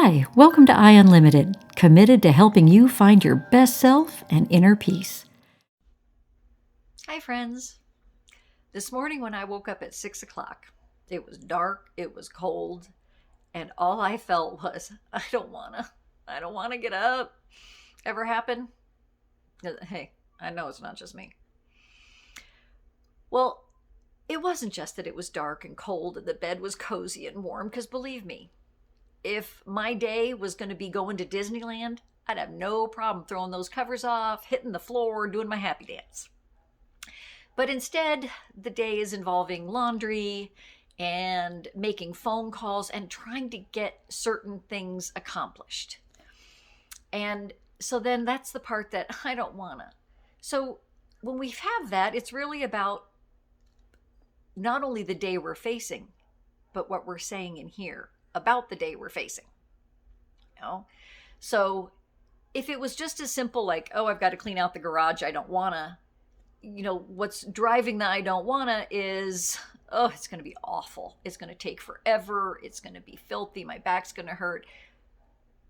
Hi, welcome to Unlimited, committed to helping you find your best self and inner peace. Hi, friends. This morning when I woke up at 6 o'clock, it was dark, it was cold, and all I felt was, I don't wanna get up. Ever happen? Hey, I know it's not just me. Well, it wasn't just that it was dark and cold and the bed was cozy and warm, because believe me, if my day was going to be going to Disneyland, I'd have no problem throwing those covers off, hitting the floor, doing my happy dance. But instead, the day is involving laundry and making phone calls and trying to get certain things accomplished. And so then that's the part that I don't wanna. So when we have that, it's really about not only the day we're facing, but what we're saying in here about the day we're facing. You know? So if it was just as simple like, oh, I've got to clean out the garage, I don't wanna, what's driving the I don't wanna is, oh, it's going to be awful. It's going to take forever. It's going to be filthy. My back's going to hurt.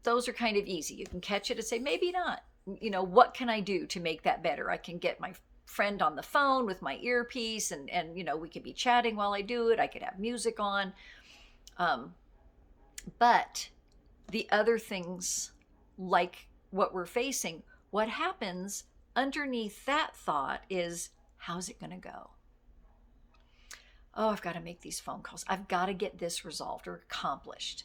Those are kind of easy. You can catch it and say, maybe not. What can I do to make that better? I can get my friend on the phone with my earpiece and we could be chatting while I do it. I could have music on. Um, but the other things, like what we're facing, what happens underneath that thought is, how's it going to go? Oh, I've got to make these phone calls. I've got to get this resolved or accomplished.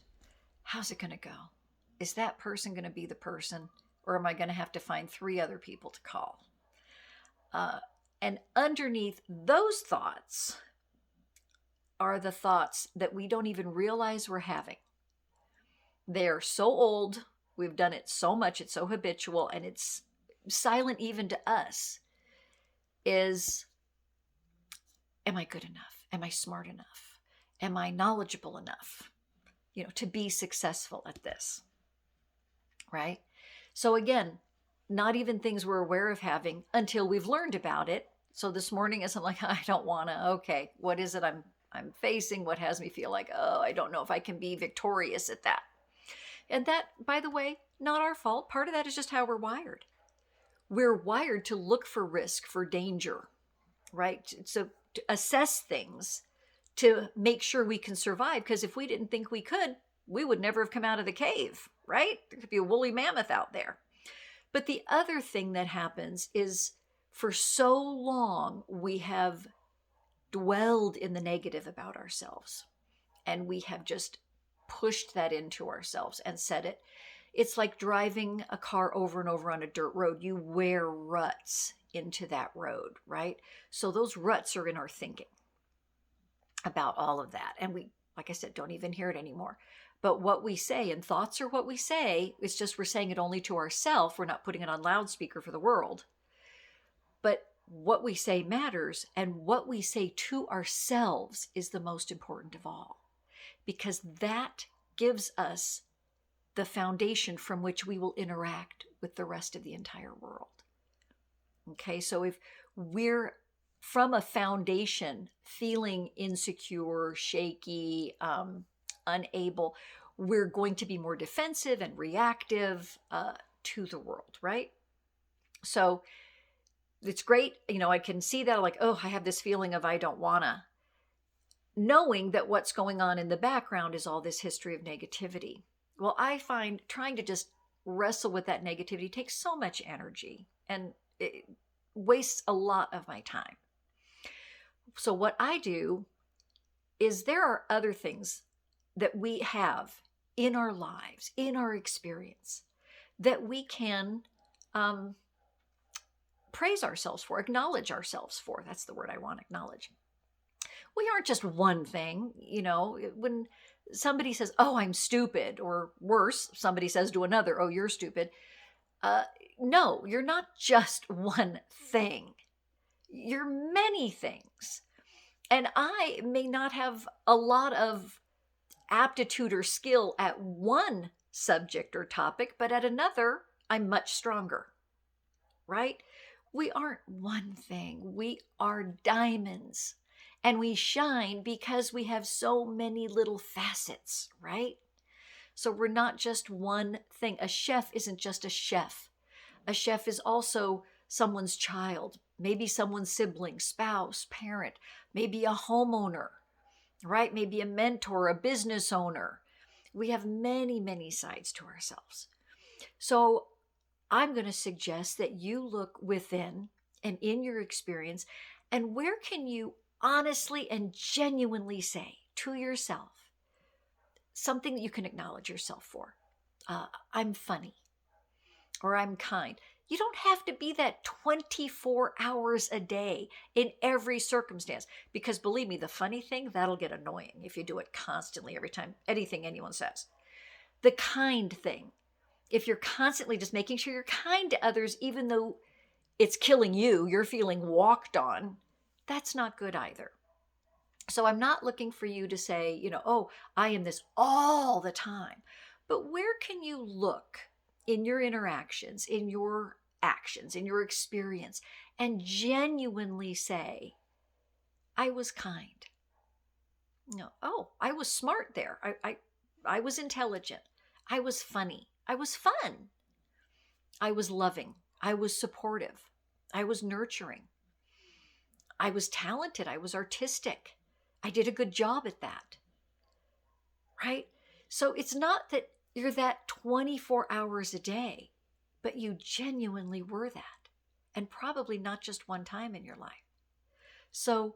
How's it going to go? Is that person going to be the person, or am I going to have to find three other people to call? And underneath those thoughts are the thoughts that we don't even realize we're having. They're so old. We've done it so much. It's so habitual, and it's silent even to us. Is, am I good enough? Am I smart enough? Am I knowledgeable enough, to be successful at this? Right? So again, not even things we're aware of having until we've learned about it. So this morning, as I'm like, I don't want to. Okay, what is it I'm facing? What has me feel like, oh, I don't know if I can be victorious at that. And that, by the way, not our fault. Part of that is just how we're wired. We're wired to look for risk, for danger, right? So to assess things to make sure we can survive. Because if we didn't think we could, we would never have come out of the cave, right? There could be a woolly mammoth out there. But the other thing that happens is, for so long, we have dwelled in the negative about ourselves. And we have just pushed that into ourselves and said it. It's like driving a car over and over on a dirt road. You wear ruts into that road, right? So those ruts are in our thinking about all of that. And we, like I said, don't even hear it anymore. But what we say, and thoughts are what we say, it's just we're saying it only to ourselves. We're not putting it on loudspeaker for the world. But what we say matters, and what we say to ourselves is the most important of all, because that gives us the foundation from which we will interact with the rest of the entire world. Okay, so if we're from a foundation feeling insecure, shaky, unable, we're going to be more defensive and reactive to the world, right? So it's great. I can see that, like, oh, I have this feeling of I don't wanna, knowing that what's going on in the background is all this history of negativity. Well, I find trying to just wrestle with that negativity takes so much energy, and it wastes a lot of my time. So what I do is, there are other things that we have in our lives, in our experience, that we can praise ourselves for, acknowledge ourselves for. That's the word I want, acknowledge. We aren't just one thing. When somebody says, oh, I'm stupid, or worse, somebody says to another, oh, you're stupid. No, you're not just one thing. You're many things. And I may not have a lot of aptitude or skill at one subject or topic, but at another, I'm much stronger, right? We aren't one thing. We are diamonds. And we shine because we have so many little facets, right? So we're not just one thing. A chef isn't just a chef. A chef is also someone's child, maybe someone's sibling, spouse, parent, maybe a homeowner, right? Maybe a mentor, a business owner. We have many, many sides to ourselves. So I'm going to suggest that you look within and in your experience, and where can you honestly and genuinely say to yourself something that you can acknowledge yourself for? I'm funny, or I'm kind. You don't have to be that 24 hours a day in every circumstance, because believe me, the funny thing, that'll get annoying if you do it constantly every time anything anyone says. The kind thing, if you're constantly just making sure you're kind to others, even though it's killing you, you're feeling walked on, that's not good either. So I'm not looking for you to say, oh, I am this all the time. But where can you look in your interactions, in your actions, in your experience, and genuinely say, I was kind? Oh, I was smart there. I was intelligent. I was funny. I was fun. I was loving. I was supportive. I was nurturing. I was talented. I was artistic. I did a good job at that. Right? So it's not that you're that 24 hours a day, but you genuinely were that. And probably not just one time in your life. So,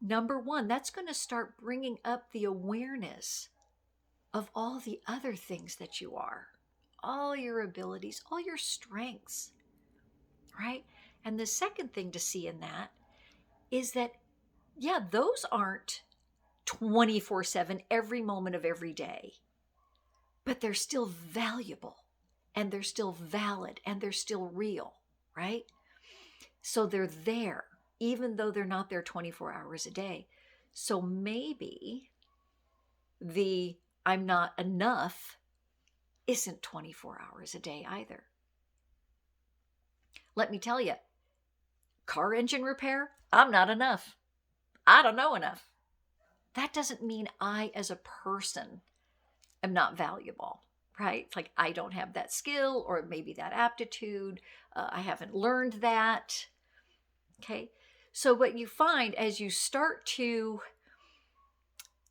number one, that's going to start bringing up the awareness of all the other things that you are, all your abilities, all your strengths, right? And the second thing to see in that is that, yeah, those aren't 24/7 every moment of every day, but they're still valuable, and they're still valid, and they're still real, right? So they're there, even though they're not there 24 hours a day. So maybe the I'm not enough isn't 24 hours a day either. Let me tell you, car engine repair, I'm not enough. I don't know enough. That doesn't mean I, as a person, am not valuable, right? It's like I don't have that skill, or maybe that aptitude. I haven't learned that. Okay. So what you find as you start to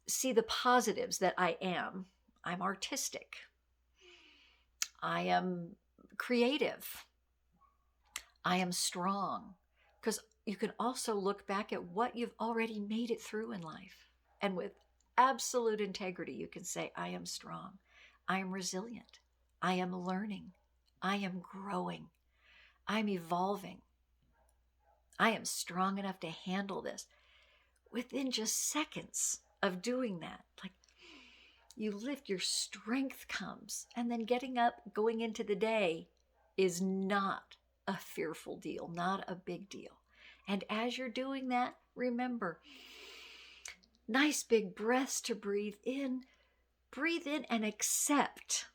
see the positives that I'm artistic, I am creative, I am strong, because you can also look back at what you've already made it through in life. And with absolute integrity, you can say, I am strong, I am resilient, I am learning, I am growing, I'm evolving, I am strong enough to handle this. Within just seconds of doing that, like, you lift, your strength comes, and then getting up, going into the day is not a fearful deal, not a big deal. And as you're doing that, remember, nice big breaths to breathe in and accept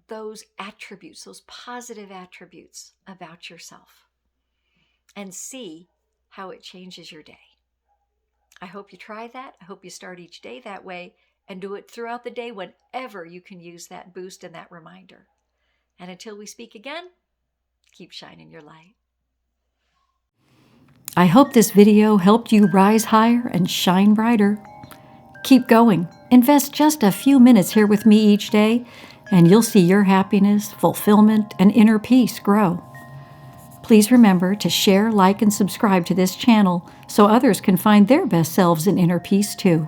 those attributes, those positive attributes about yourself, and see how it changes your day. I hope you try that. I hope you start each day that way, and do it throughout the day whenever you can use that boost and that reminder. And until we speak again, keep shining your light. I hope this video helped you rise higher and shine brighter. Keep going. Invest just a few minutes here with me each day, and you'll see your happiness, fulfillment, and inner peace grow. Please remember to share, like, and subscribe to this channel so others can find their best selves in inner peace too.